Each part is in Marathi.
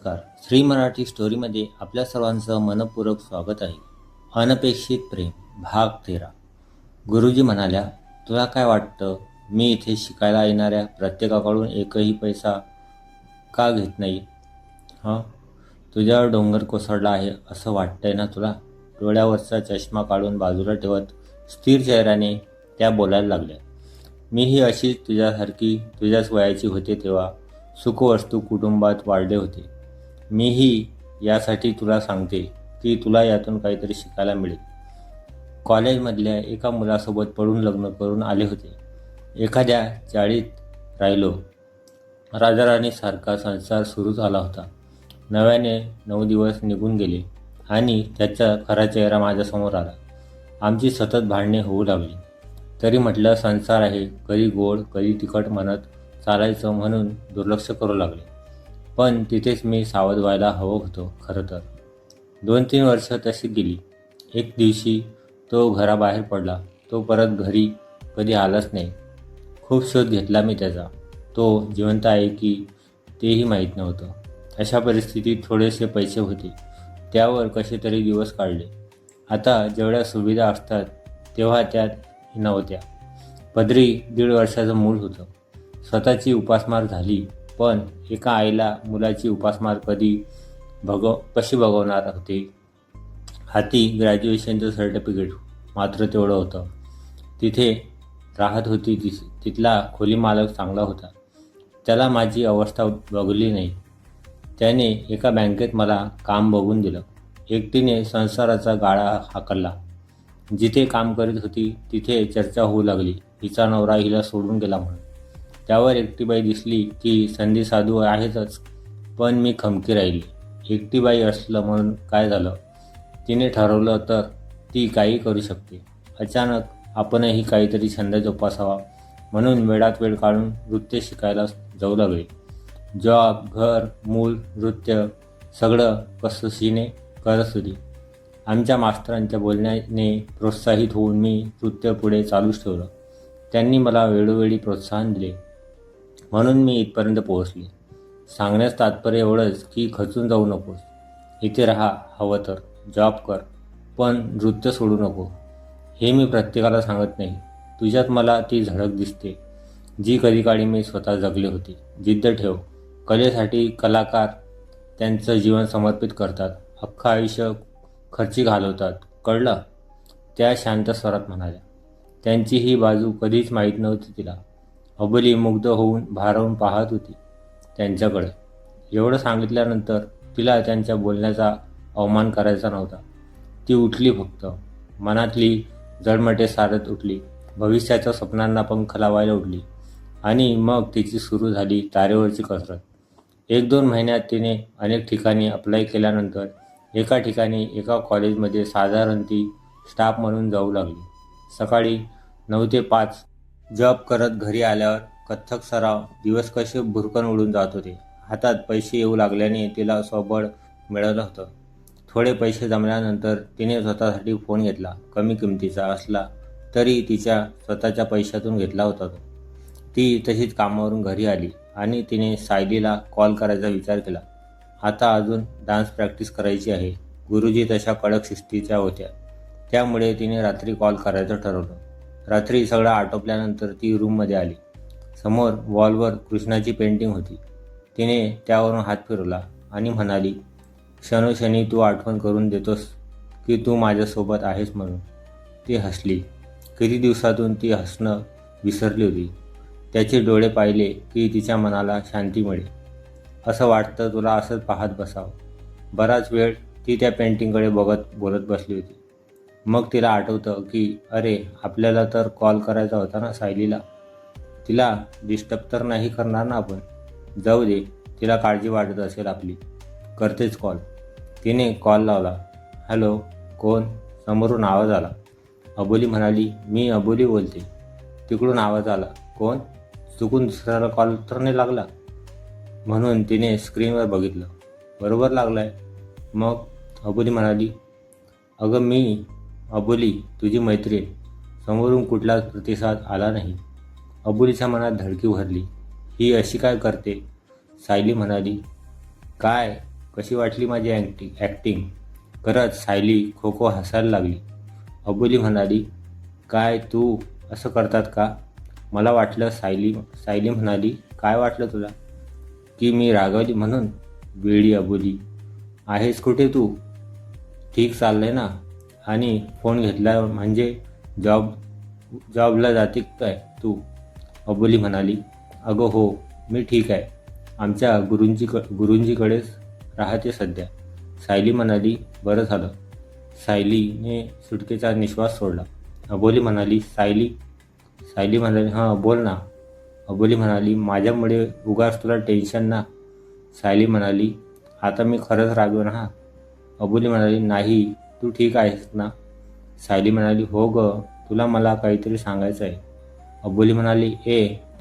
नमस्कार. श्री मराठी स्टोरीमध्ये आपल्या सर्वांचं मनपूर्वक स्वागत आहे. अनपेक्षित प्रेम भाग 13. गुरुजी म्हणाल्या, तुला काय वाटतं, मी इथे शिकायला येणाऱ्या प्रत्येकाकडून एकही पैसा का घेत नाही? तुझ्यावर डोंगर कोसळला आहे असं वाटतंय ना तुला? डोळ्यावरचा चष्मा काढून बाजूला ठेवत स्थिर चेहऱ्याने त्या बोलायला लागल्या. मीही अशीच तुझ्यासारखी तुझ्याच वयाची होते तेव्हा सुखवस्तू कुटुंबात वाढले होते. मीही यासाठी तुला सांगते की तुला यातून काहीतरी शिकायला मिळेल. कॉलेजमधल्या एका मुलासोबत पळून लग्न करून आले होते. एखाद्या चाळीत राहिलो. राजाराणीसारखा संसार सुरू झाला होता. नव्याने 9 दिवस निघून गेले आणि त्याचा खरा चेहरा माझ्यासमोर आला. आमची सतत भांडणे होऊ लागली. तरी म्हटलं संसार आहे, कधी गोड कधी तिखट म्हणत चालायचं म्हणून दुर्लक्ष करू लागले. पण तिथेच मी सावध व्हायला हवं होतं खरं तर. 2-3 वर्ष तशी गेली. एक दिवशी तो घराबाहेर पडला. तो परत घरी कधी आलाच नाही. खूप शोध घेतला मी त्याचा. तो जिवंत आहे की तेही माहीत नव्हतं. अशा परिस्थितीत थोडेसे पैसे होते, त्यावर कसे तरी दिवस काढले. आता जेवढ्या सुविधा असतात तेव्हा त्यात नव्हत्या. पदरी 1.5 वर्षाचं मूल होतं. स्वतःची उपासमार झाली, पण एका आईला मुलाची उपासमार कशी बघवणार होते? हाती ग्रॅज्युएशनचं सर्टिफिकेट मात्र तेवढं होतं. तिथे राहत होती तिथला खोली मालक चांगला होता. त्याला माझी अवस्था बघली नाही. त्याने एका बँकेत मला काम बघून दिलं. एकटीने संसाराचा गाळा हाकलला. जिथे काम करीत होती तिथे चर्चा होऊ लागली, हिचा नवरा हिला सोडून गेला म्हणून. त्यावर एकटी बाई दिसली की संधी साधू आहेतच, पण मी खमकी राहिली. एकटी बाई असलं म्हणून काय झालं? तिने ठरवलं तर ती काही करू शकते. अचानक आपणही काहीतरी छंद जोपासावा म्हणून वेळात वेळ काढून नृत्य शिकायला जाऊ लागले. जॉब, घर, मूल, नृत्य सगळं कसोशीने करत होती. आमच्या मास्तरांच्या बोलण्याने प्रोत्साहित होऊन मी नृत्य पुढे चालूच ठेवलं. त्यांनी मला वेळोवेळी प्रोत्साहन दिले म्हणून मी इथपर्यंत पोहोचले. सांगण्यास तात्पर्य एवढंच की खचून जाऊ नकोस. इथे राहा, हवं तर जॉब कर, पण नृत्य सोडू नको. हे मी प्रत्येकाला सांगत नाही. तुझ्यात मला ती झळक दिसते जी कधी काळी मी स्वतः जगले होते. जिद्द ठेव. कलेसाठी कलाकार त्यांचं जीवन समर्पित करतात, अख्खं आयुष्य खर्ची घालवतात, कळलं? त्या शांत स्वरात म्हणाल्या. त्यांची ही बाजू कधीच माहीत नव्हती तिला. अबोली मुग्ध होऊन भारावून पाहत होती त्यांच्याकडे. एवढं सांगितल्यानंतर तिला त्यांच्या बोलण्याचा अवमान करायचा नव्हता. ती उठली, फक्त मनातली जळमटे सारत उठली. भविष्याच्या स्वप्नांना पंख लावायला उठली. आणि मग तिची सुरू झाली तारेवरची कसरत. 1-2 महिन्यात तिने अनेक ठिकाणी अप्लाय केल्यानंतर एका ठिकाणी एका कॉलेजमध्ये साधारण ती स्टाफ म्हणून जाऊ लागली. सकाळी 9 ते 5 जॉब करत घरी आल्यावर कथ्थक सराव. दिवस कसे भुरकन उडून जात होते. हातात पैसे येऊ लागल्याने तिला स्वबळ मिळालं होतं. थोडे पैसे जमल्यानंतर तिने स्वतःसाठी फोन घेतला. कमी किमतीचा असला तरी तिच्या स्वतःच्या पैशातून घेतला होता तो. ती तशीच कामावरून घरी आली आणि तिने सायलीला कॉल करायचा विचार केला. आता अजून डान्स प्रॅक्टिस करायची आहे. गुरुजी तशा कडक शिस्तीच्या होत्या, त्यामुळे तिने रात्री कॉल करायचं ठरवलं. रात्री सगळं आटोपल्यानंतर ती रूममध्ये आली. समोर वॉलवर कृष्णाची पेंटिंग होती. तिने त्यावरून हात फिरवला आणि म्हणाली, क्षणोक्षणी तू आठवण करून देतोस की तू माझ्यासोबत आहेस म्हणून. ती हसली. किती दिवसातून ती हसणं विसरली होती. त्याचे डोळे पाहिले की तिच्या मनाला शांती मिळेल. असं वाटतं तुला असंच पाहत बसावं. बराच वेळ ती त्या पेंटिंगकडे बघत बोलत बसली होती. मग तिला आठवतं की अरे, आपल्याला तर कॉल करायचा होता ना सायलीला. तिला डिस्टर्ब तर नाही करणार ना आपण? जाऊ दे, तिला काळजी वाटत असेल आपली. करतेच कॉल. तिने कॉल लावला. हॅलो, कोण? समोरून आवाज आला. अबोली म्हणाली, मी अबोली बोलते. तिकडून आवाज आला, कोण? चुकून दुसऱ्याला कॉल तर नाही लागला? म्हणून तिने स्क्रीनवर बघितलं. बरोबर लागलाय. मग अबोली म्हणाली, अगं मी अबोली, तुझी मैत्रीण. समोरून कुठलाच प्रतिसाद आला नाही. अबोलीच्या मनात धडकी भरली. ही अशी काय करते? सायली म्हणाली, काय कशी वाटली माझी ॲक्टिंग? खरंच सायली खो खो हसायला लागली. अबोली म्हणाली, काय तू असं करतात का? मला वाटलं. सायली म्हणाली, काय वाटलं तुला? की मी रागावली म्हणून? वेडी अबोली, आहेस कुठे तू? ठीक चाललंय ना? आणि फोन घेतला म्हणजे जॉबला जाते काय तू? अबोली म्हणाली, अगं हो, मी ठीक आहे. आमच्या गुरुंजीकडेच राहते सध्या. सायली म्हणाली, बरं झालं. सायलीने सुटकेचा निश्वास सोडला. अबोली म्हणाली, सायली म्हणाली, हां बोल ना. अबोली म्हणाली, माझ्यामुळे उगाच तुला टेन्शन ना? सायली म्हणाली, आता मी खरंच रागवेन हा? अबोली म्हणाली, नाही, तू ठीक आहेस ना? सायली म्हणाली, हो गं, तुला मला काहीतरी सांगायचं आहे. अबोली म्हणाली,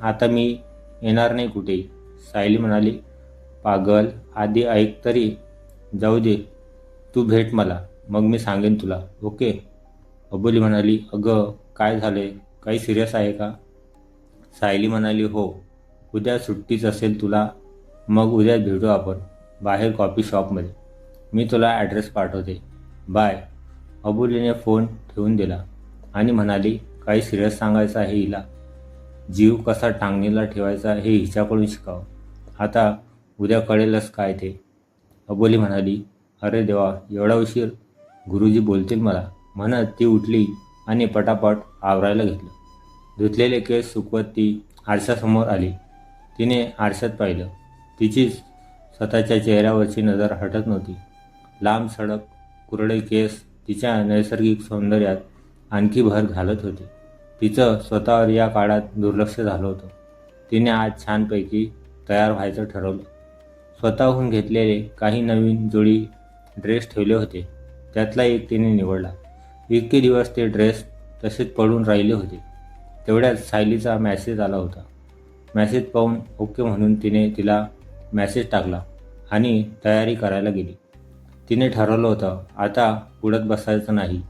आता मी येणार नाही कुठे. सायली म्हणाली, पागल, आधी ऐक तरी. जाऊ दे, तू भेट मला, मग मी सांगेन तुला, ओके? अबोली म्हणाली, अगं काय झालंय? काही सिरियस आहे का? सायली म्हणाली, हो, उद्या सुट्टीच असेल तुला, मग उद्या भेटू आपण बाहेर कॉफी शॉपमध्ये. मी तुला ॲड्रेस पाठवते. बाय. अबोलीने फोन ठेवून दिला आणि म्हणाली, काही सिरियस सांगायचं आहे हिला. जीव कसा टांगणीला ठेवायचा हे हिच्याकडून शिकावं. आता उद्या कळेलच काय ते. अबोली म्हणाली, अरे देवा, एवढा उशीर? गुरुजी बोलतील मला, म्हणत ती उठली आणि पटापट आवरायला घेतलं. धुतलेले केस सुकवत ती आरशासमोर आली. तिने आरशात पाहिलं. तिचीच स्वतःच्या चेहऱ्यावरची नजर हटत नव्हती. लांब सडक कुरळे केस तिच्या नैसर्गिक सौंदर्यात आणखी भर घालत होते. तिचं स्वतःवर या काळात दुर्लक्ष झालं होतं. तिने आज छानपैकी तयार व्हायचं ठरवलं. स्वतःहून घेतलेले काही नवीन जोडी ड्रेस ठेवले होते. त्यातला एक तिने निवडला. इतके दिवस ते ड्रेस तसेच पडून राहिले होते. तेवढ्यात सायलीचा मॅसेज आला होता. मॅसेज पाहून ओके म्हणून तिने तिला मॅसेज टाकला आणि तयारी करायला गेली. तिने ठरवलं होतं, आता पुढत बसायचं नाही.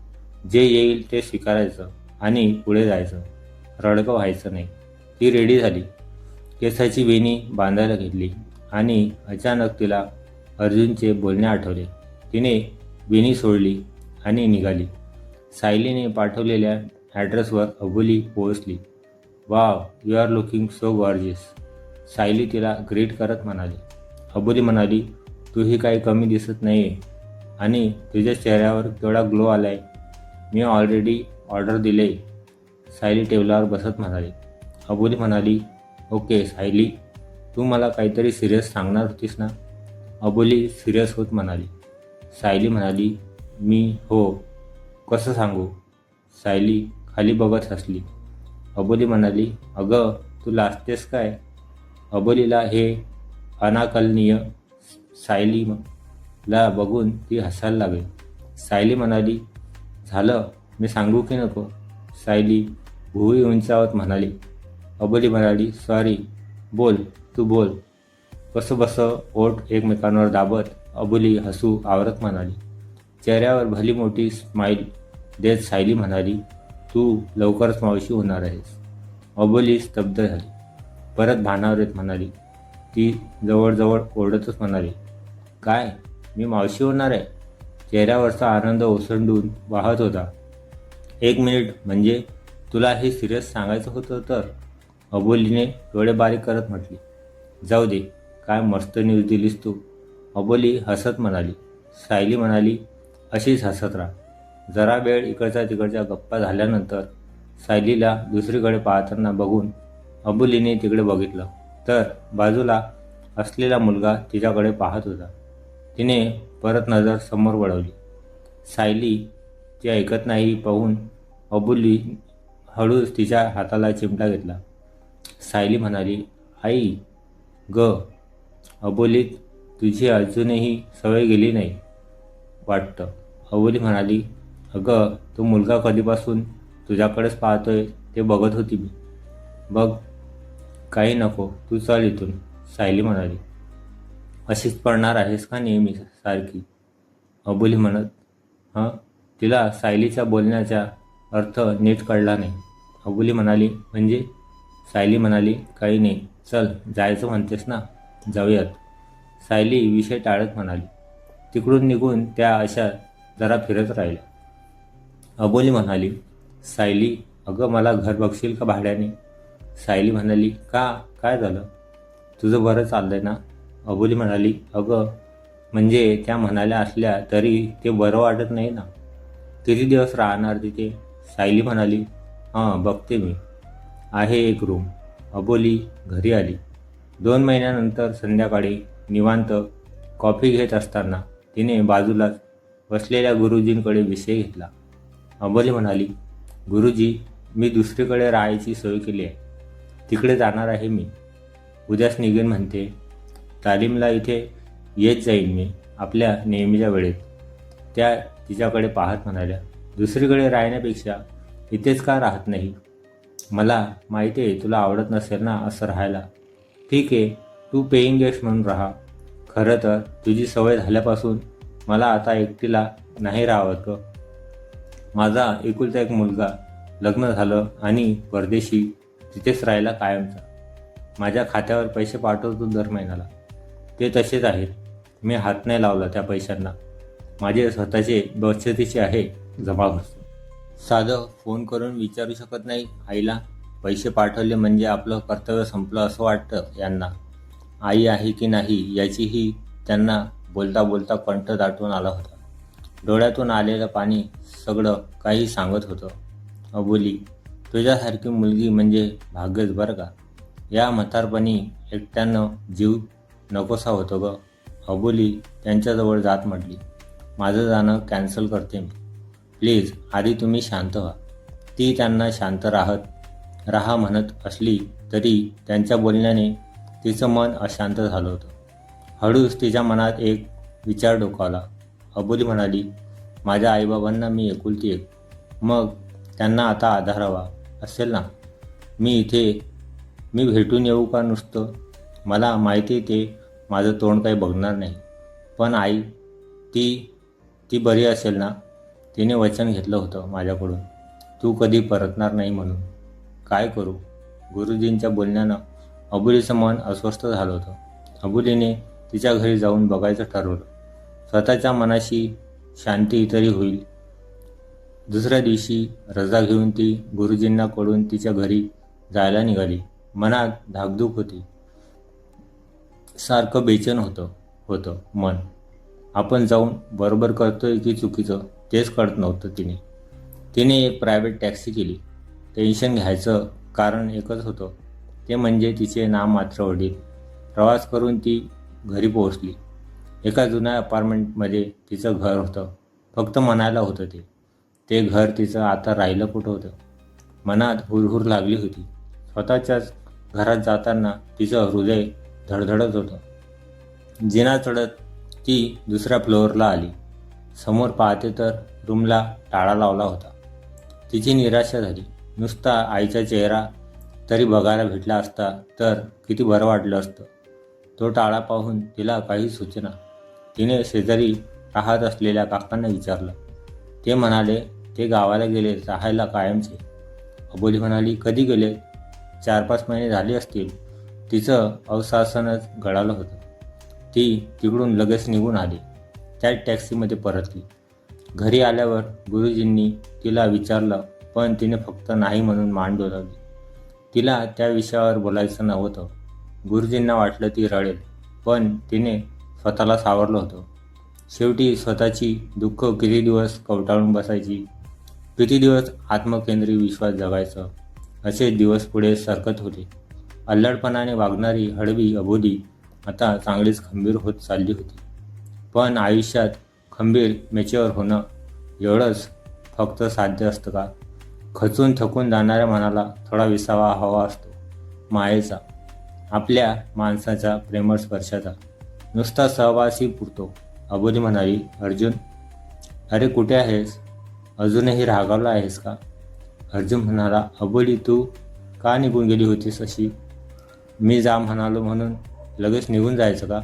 जे येईल ते स्वीकारायचं आणि पुढे जायचं. रडकं व्हायचं नाही. ती रेडी झाली. केसाची वेणी बांधायला घेतली आणि अचानक तिला अर्जुनचे बोलणे आठवले. तिने वेणी सोडली आणि निघाली. सायलीने पाठवलेल्या ॲड्रेसवर अबोली पोहोचली. Wow, you are looking so gorgeous. Sayali तिला ग्रीट करत म्हणाली. अबोली म्हणाली, तूही काही कमी दिसत नाही आहे आणि तुझ्या चेहऱ्यावर केवढा ग्लो आला आहे. मी ऑलरेडी ऑर्डर दिले. सायली टेबलावर बसत म्हणाली. अबोली म्हणाली, ओके सायली, तू मला काहीतरी सिरियस सांगणार होतीस ना? अबोली सिरियस होत म्हणाली. सायली म्हणाली, हो, कसं सांगू? सायली खाली बघत हसली. अबोली म्हणाली, अगं तू लाजतेस काय? अबोलीला हे अनाकलनीय सायलीला बघून ती हसायला लागली. सायली म्हणाली, झालं, मी सांगू की नको? सायली भुवई उंचावत म्हणाली. अबोली म्हणाली, सॉरी, बोल, तू बोल. कसंबसं ओठ एकमेकांवर दाबत अबोली हसू आवरत म्हणाली. चेहऱ्यावर भली मोठी स्माईल देत सायली म्हणाली, तू लवकरच मावशी होणार आहेस. अबोली स्तब्ध झाली. परत भानावर येत म्हणाली. ती जवळजवळ ओरडतच म्हणाली, काय, मी मावशी होणार आहे? चेहऱ्यावरचा आनंद ओसंडून वाहत होता. 1 मिनिट, म्हणजे तुला हे सिरियस सांगायचं होतं तर? अबोलीने डोळे बारीक करत म्हटली. जाऊ दे, काय मस्त न्यूज दिलीस तू. अबोली हसत म्हणाली. सायली म्हणाली, अशीच हसत राहा. जरा वेळ इकडच्या तिकडच्या गप्पा झाल्यानंतर सायलीला दुसरीकडे पाहताना बघून अबोलीने तिकडे बघितलं तर बाजूला असलेला मुलगा तिच्याकडे पाहत होता. तिने परत नजर समोर वळवली. सायली ती ऐकत नाही पाहून अबोली हळूच तिच्या हाताला चिमटा घेतला. सायली म्हणाली, आई ग. अबोली, तुझी अजूनही सवय गेली नाही वाटतं. अबोली म्हणाली, अगं तो मुलगा कधीपासून तुझ्याकडेच पाहतोय ते बघत होती मी. बघ, काही नको, तू चल इथून. सायली म्हणाली. अशीच पडणार आहेस का नेहमी सारखी? अबोली म्हणत. तिला सायलीच्या बोलण्याचा अर्थ नीट कळला नाही. अबोली म्हणाली, म्हणजे? सायली म्हणाली, काही नाही, चल, जायचं म्हणतेस ना, जाऊयात. सायली विषय टाळत म्हणाली. तिकडून निघून त्या अशा जरा फिरत राहिल्या. अबोली म्हणाली, सायली, अगं मला घर बघशील का भाड्याने? सायली म्हणाली, का, काय झालं? तुझं बरं चाललंय ना? अबोली म्हणाली, अगं म्हणजे त्या म्हणाल्या असल्या तरी ते बरं वाटत नाही ना. किती दिवस राहणार तिथे? सायली म्हणाली, हां बघते मी, आहे एक रूम. अबोली घरी आली. 2 महिन्यानंतर संध्याकाळी निवांत कॉफी घेत असताना तिने बाजूलाच बसलेल्या गुरुजींकडे विषय घेतला. अबोली म्हणाली, गुरुजी, मी दुसरीकडे राहायची सोय केली आहे. तिकडे जाणार आहे मी. उद्याच निघेन म्हणते. तालीमला इथे येत जाईन मी आपल्या नेहमीच्या वेळेत. त्या तिच्याकडे पाहत म्हणाल्या, दुसरीकडे राहण्यापेक्षा इथेच का राहत नाही? मला माहिती आहे तुला आवडत नसेल ना असं राहायला. ठीक आहे, तू पेईंग गेस्ट म्हणून राहा. खरं तर तुझी सवय झाल्यापासून मला आता एकटीला नाही राहावत ग. माझा एकुलता एक मुलगा, लग्न झालं आणि परदेशी, तिथेच राहायला कायमचा. माझ्या खात्यावर पैसे पाठवतो दर महिन्याला. ते तसेच आहेत. मी हात नाही लावला त्या पैशांना. माझे स्वतःचे बचतीचे आहे, जमा करतो. साधं फोन करून विचारू शकत नाही आईला? पैसे पाठवले म्हणजे आपलं कर्तव्य संपलं असं वाटतं यांना. आई आहे की नाही याचीही त्यांना बोलता बोलता कंठ दाटून आला होता. डोळ्यातून आलेलं पाणी सगळं काही सांगत होतं. अबोली, तुझ्यासारखी मुलगी म्हणजे भाग्यच बरं का. या म्हातारपणी एकट्यानं जीव नकोसा होतो ग. अबोली त्यांच्याजवळ जात म्हटली, माझं जाणं कॅन्सल करते मी. प्लीज आधी तुम्ही शांत व्हा. ती त्यांना शांत राहा म्हणत असली तरी त्यांच्या बोलण्याने तिचं मन अशांत झालं होतं. हळूच तिच्या मनात एक विचार डोकावला. अबोली म्हणाली, माझ्या आईबाबांना मी एकुलती एक, मग त्यांना आता आधार हवा असेल ना. मी भेटून येऊ का नुसतं? मला माहिती ते माझं तोंड काही बघणार नाही. पण आई, ती बरी असेल ना? तिने वचन घेतलं होतं माझ्याकडून, तू कधी परतणार नाही म्हणून. काय करू? गुरुजींच्या बोलण्यानं अबोलीचं मन अस्वस्थ झालं होतं. अबोलीने तिच्या घरी जाऊन बघायचं ठरवलं. स्वतःच्या मनाशी शांती तरी होईल. दुसऱ्या दिवशी रजा घेऊन ती गुरुजींनाकडून तिच्या घरी जायला निघाली. मनात धाकधूक होती. सारखं बेचैन होतं मन. आपण जाऊन बरोबर करतोय की चुकीचं तेच कळत नव्हतं तिने एक प्रायव्हेट टॅक्सी केली. टेन्शन घ्यायचं कारण एकच होतं, ते म्हणजे तिचे नाममात्र वडील. प्रवास करून ती घरी पोहोचली. एका जुन्या अपार्टमेंटमध्ये तिचं घर होतं. फक्त म्हणायला होतं ते घर तिचं आता राहिलं कुठं होतं. मनात हुरहुर लागली होती. स्वतःच्याच घरात जाताना तिचं हृदय धडधडत होतं. जिना चढत ती दुसऱ्या फ्लोअरला आली. समोर पाहते तर रूमला टाळा लावला होता. तिची निराशा झाली. नुसता आईचा चेहरा तरी बघायला भेटला असता तर किती बरं वाटलं असतं. तो टाळा पाहून तिला काही सुचेना. तिने शेजारी राहत असलेल्या काकांना विचारलं. ते म्हणाले ते गावाला गेले राहायला कायमचे. अबोली म्हणाली, कधी गेले? 4-5 महिने झाले असतील. तिचं अवसासनच गळालं होतं. ती तिकडून लगेच निघून आली. त्याच टॅक्सीमध्ये परतली. घरी आल्यावर गुरुजींनी तिला विचारलं, पण तिने फक्त नाही म्हणून मान डोलावली. तिला त्या विषयावर बोलायचं नव्हतं. गुरुजींना वाटलं ती रडेल, पण तिने स्वतःला सावरलं होतं. शेवटी स्वतःची दुःख किती दिवस कवटाळून बसायची, किती दिवस आत्मकेंद्री विश्वास जगायचं, असे दिवस पुढे सरकत होते. अल्लडपणाने वागणारी हळवी अबोली आता चांगलीच खंबीर होत चालली होती. पण आयुष्यात खंबीर मॅच्युअर होणं एवढंच फक्त साध्य असतं का? खचून थकून जाणाऱ्या मनाला थोडा विसावा हवा असतो, मायेचा, आपल्या माणसाच्या प्रेमळ स्पर्शाचा. नुसता सहवासी पुरतो. अबोली म्हणाली, अर्जुन, अरे कुठे आहेस? अजूनही रागावला आहेस का? अर्जुन म्हणाला, अबोली तू का निघून गेली होतीस अशी? मी जा म्हणालो म्हणून लगेच निघून जायचं का?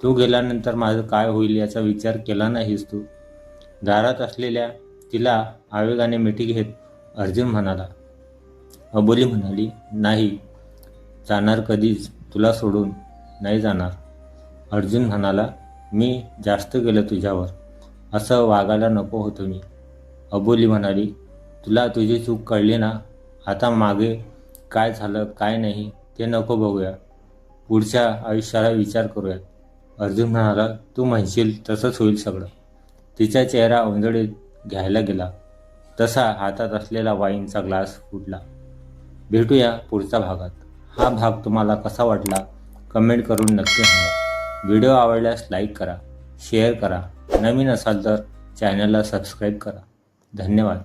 तू गेल्यानंतर माझं काय होईल याचा विचार केला नाहीस तू? दारात असलेल्या तिला आवेगाने मिठी घेत अर्जुन म्हणाला. अबोली म्हणाली, नाही जाणार, कधीच तुला सोडून नाही जाणार. अर्जुन म्हणाला, मी जास्त केलं तुझ्यावर, असं वागायला नको होतं मी. अबोली म्हणाली, तुला तुझी चूक कळली ना, आता मागे काय झालं काय नाही ते नको बघूया, पुढच्या आयुष्याला विचार करूया. अर्जुन म्हणाला, तू म्हणशील तसंच होईल सगळं. तिचा चेहरा ओंजळीत घ्यायला गेला तसा हातात असलेला वाईनचा ग्लास फुटला. भेटूया पुढच्या भागात. हा भाग तुम्हाला कसा वाटला कमेंट करून नक्की सांगा. व्हिडिओ आवडल्यास लाईक करा, शेअर करा, नवीन असाल तर चॅनलला सबस्क्राईब करा. धन्यवाद.